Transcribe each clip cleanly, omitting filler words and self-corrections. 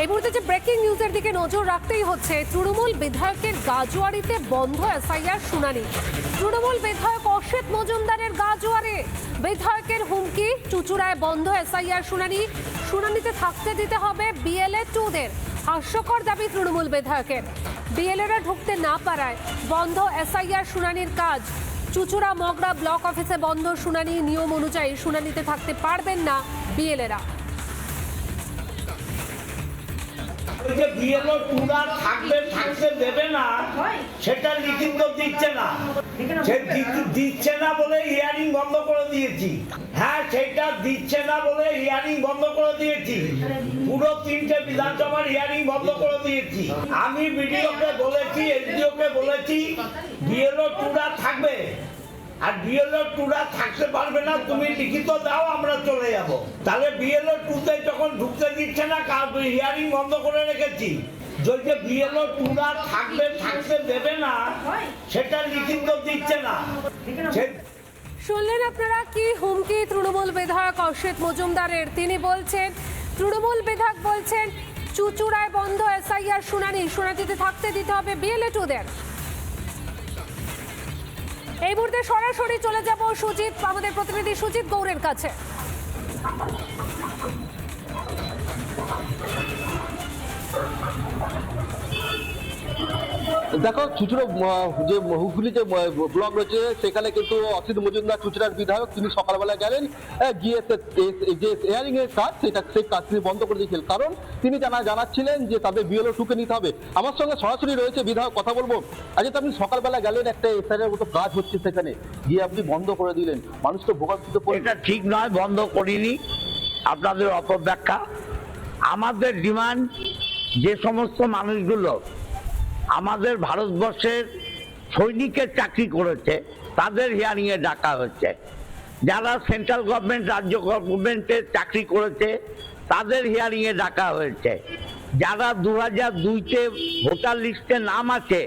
এই মুহূর্তে যে ব্রেকিং নিউজের দিকে নজর রাখতেই হচ্ছে, তৃণমূল বিধায়কের গাজোয়ারিতে বন্ধ এসআইআর শুনানি। তৃণমূল বিধায়ক অসিত মজুমদারের গাজোয়ারে বিধায়কের হুমকি, চুচুড়ায় বন্ধ এসআইআর শুনানি। শুনানিতে থাকতে দিতে হবে বিএলএ 2দের। হাস্যকর দাবি তৃণমূল বিধায়কের। বিএলএরা ঢুকতে না পারায় বন্ধ এসআইআর শুনানির কাজ। চুচুড়া মগরা ব্লক অফিসে বন্ধ শুনানি। নিয়ম অনুযায়ী শুনানিতে থাকতে পারবেন না বিএলএরা। যে বিএলও টুরা থাকতে দেবে না, সেটা লিখিত দিচ্ছে না। সে দিচ্ছে না বলে হিয়ারিং বন্ধ করে দিয়েছি। হ্যাঁ, সেটা দিচ্ছে না বলে হিয়ারিং বন্ধ করে দিয়েছি। পুরো 3টে বিধানসভার হিয়ারিং বন্ধ করে দিয়েছি। আমি বিডিওকে বলেছি, এসডিওকে বলেছি, বিএলও টুরা থাকবে। আর বিএলও টুরা থাকতে পারবে না, তুমি লিখিত দাও, আমরা চলে যাব। তাহলে বিএলও টুতে যখন ঢুকতে দিচ্ছে না, হিয়ারিং বন্ধ করে রেখেছি। যদি বিএলও টুরা থাকতে দেবে না, সেটা লিখিত দিচ্ছে না। শুনলেন আপনারা কি হুমকি তৃণমূল বিধায়ক অসিত মজুমদারের। তিনি বলছেন, তৃণমূল বিধায়ক বলছেন চুচুড়ায় বন্ধ এসআইআর শুনানি, শুনানিতে থাকতে দিতে হবে বিএলএ 2দের। এই মুহূর্তে সরাসরি চলে যাব সুজিত, আমাদের প্রতিনিধি সুজিত গৌড়ের কাছে। দেখো, চুচুড়ো যে হুগলি যে ব্লক রয়েছে, সেখানে কিন্তু অসিত মজুমদার চুচুড়ার বিধায়ক, তিনি সকালবেলা গেলেন, গিয়ে যে হেয়ারিং এর কাজ, সেই কাজ তিনি বন্ধ করে দিয়েছিলেন। কারণ তিনি জানাচ্ছিলেন যে তাদের বিএলও 2কে নিতে হবে। আমার সঙ্গে সরাসরি রয়েছে বিধায়ক, কথা বলবো। আজকে তো আপনি সকালবেলা গেলেন, একটা এসআইআর মতো কাজ হচ্ছে সেখানে, গিয়ে আপনি বন্ধ করে দিলেন। মানুষ তো ভোগান্তিত। এটা ঠিক নয়, বন্ধ করিনি। আপনাদের অপব্যাখ্যা। আমাদের ডিমান্ড, যে সমস্ত মানুষগুলো আমাদের ভারতবর্ষের সৈনিকের চাকরি করেছে, তাদের হিয়ারিংয়ে ডাকা হচ্ছে। যারা সেন্ট্রাল গভর্নমেন্ট, রাজ্য গভর্নমেন্টের চাকরি করেছে, তাদের হিয়ারিংয়ে ডাকা হয়েছে। যারা 2002-তে ভোটার লিস্টে নাম আছে,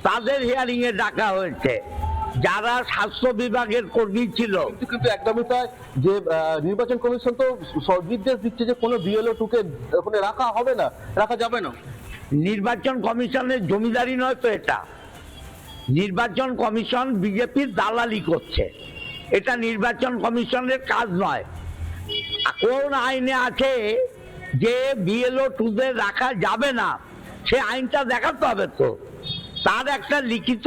তাদের হিয়ারিংয়ে ডাকা হয়েছে। যারা স্বাস্থ্য বিভাগের কর্মী ছিল। কিন্তু একদমই তাই, যে নির্বাচন কমিশন তো নির্দেশ দিচ্ছে যে কোনো বিএলও 2কে ওখানে রাখা হবে না, রাখা যাবে না। নির্বাচন কমিশনের জমিদারি নয় তো এটা। নির্বাচন কমিশন বিজেপির দালালি করছে। এটা নির্বাচন কমিশনের কাজ নয়। কোন আইনে আছে যে বিএলও 2দের রাখা যাবে না? সে আইনটা দেখাতে হবে তো, তার একটা লিখিত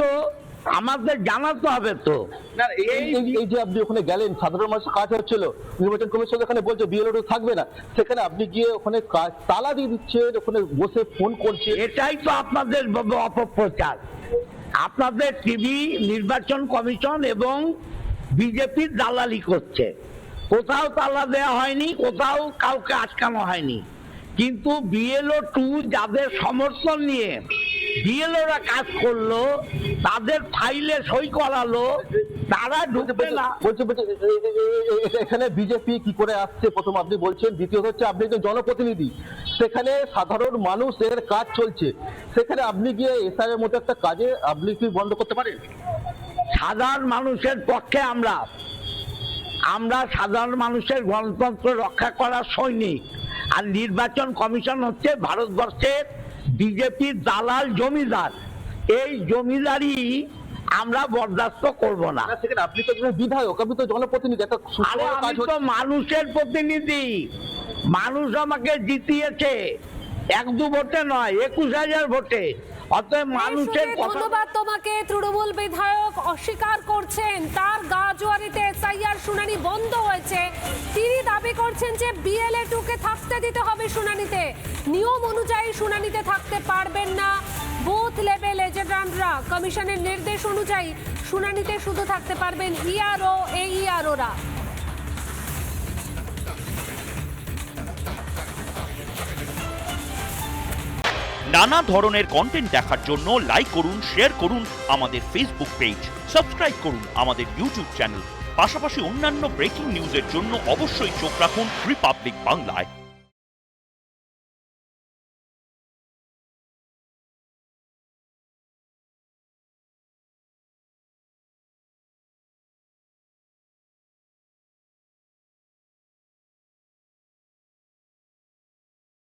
আমাদের জানাতে হবে তো। এই যে আপনি ওখানে গেলেন, সাধারণ মানুষের কাজ হচ্ছিল, নির্বাচন কমিশন এখানে বলছে বিএলও 2 থাকবে না, সেখানে আপনি গিয়ে ওখানে তালা দিয়ে দিচ্ছেন, ওখানে বসে ফোন করছে। এটাই তো আপনাদের অপপ্রচার। আপনাদের টিভি নির্বাচন কমিশন এবং বিজেপির দালালি করছে। কোথাও তালা দেওয়া হয়নি, কোথাও কাউকে আটকানো হয়নি। কিন্তু বিএলও 2 যাদের সমর্থন নিয়ে বিএলওরা কাজ করলো, তাদের ফাইলে সই করালো, তারা ঢুকবে না। এখানে বিজেপি কি করে আসছে, প্রথম আপনি বলছেন। দ্বিতীয়ত হচ্ছে, আপনি একজন জনপ্রতিনিধি, সেখানে সাধারণ মানুষের কাজ চলছে, সেখানে আপনি গিয়ে এসআইআর মতো একটা কাজে আপনি কি বন্ধ করতে পারেন? সাধারণ মানুষের পক্ষে আমরা সাধারণ মানুষের গণতন্ত্র রক্ষা করার সৈনিক। আর নির্বাচন কমিশন হচ্ছে ভারতবর্ষের বিজেপির দালাল জমিদার। এই জমিদারি আমরা বরদাস্ত করব না। আপনি তো বিধায়ক, আপনি তো জনপ্রতিনিধি, একটা আমি তো মানুষের প্রতিনিধি। মানুষ আমাকে জিতিয়েছে 1-2 ভোটে নয়, 21,000 ভোটে। অতএব মানুষের ধন্যবাদ তোমাকে। তৃণমূল বিধায়ক অস্বীকার করছেন তার গাজোয়ারিতে এসআইআর শুনানি বন্ধ হয়েছে। তিনি দাবি করছেন যে বিএলএ 2কে থাকতে দিতে হবে শুনানিতে। নিয়ম অনুযায়ী শুনানিতে থাকতে পারবেন না বুথ লেভেল এজেন্টরা। কমিশনের নির্দেশ অনুযায়ী শুনানিতে শুধু থাকতে পারবেন ইআরও, এইআরওরা। নানা ধরনের কন্টেন্ট দেখার জন্য লাইক করুন, শেয়ার করুন আমাদের ফেসবুক পেজ, সাবস্ক্রাইব করুন আমাদের ইউটিউব চ্যানেল। পাশাপাশি অন্যান্য ব্রেকিং নিউজের জন্য অবশ্যই চোখ রাখুন রিপাবলিক বাংলায়।